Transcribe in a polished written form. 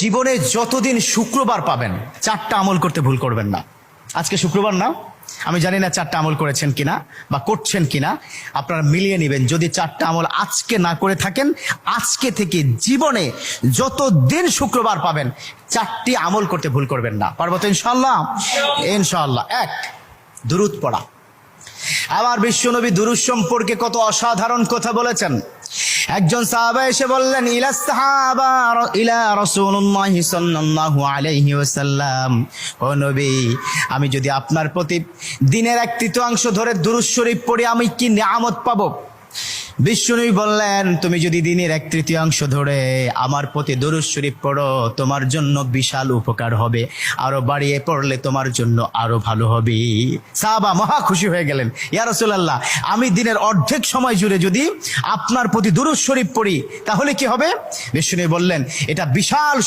জীবনে যতদিন শুক্রবার পাবেন 4টা আমল করতে ভুল করবেন না। আজকে শুক্রবার না, আমি জানি না 4টা আমল করেছেন কিনা বা করছেন কিনা, আপনারা মিলিয়ে নেবেন। যদি 4টা আমল আজকে না করে থাকেন, আজকে থেকে জীবনে যতদিন শুক্রবার পাবেন 4টি আমল করতে ভুল করবেন না। পারবো তো ইনশাআল্লাহ? ইনশাআল্লাহ। 1, দুরূদ পড়া। আমার বিশ্বনবী দুরূদ সম্পর্কে কত অসাধারণ কথা বলেছেন। একজন সাহাবা এসে বললেন, ইলা রাসূলুল্লাহ সাল্লাল্লাহু আলাইহি ওয়াসাল্লাম, ও নবী, আমি যদি আপনার প্রতি দিনের 1/3 ধরে দুরূদ শরীফ পড়ি আমি কি নিয়ামত পাবো? বিশ্বনবী বললেন, তুমি যদি দিনের 1/3 ধরে আমার প্রতি দুরূদ শরীফ পড়ো তোমার জন্য বিশাল উপকার হবে, আরো বাড়িয়ে পড়লে তোমার জন্য আরো ভালো হবে। সাহাবা মহা খুশি হয়ে গেলেন, ইয়া রাসূলুল্লাহ, আমি দিনের অর্ধেক সময় জুড়ে যদি আপনার প্রতি দুরূদ শরীফ পড়ি তাহলে কি হবে? বিশ্বনবী বললেন, এটা বিশাল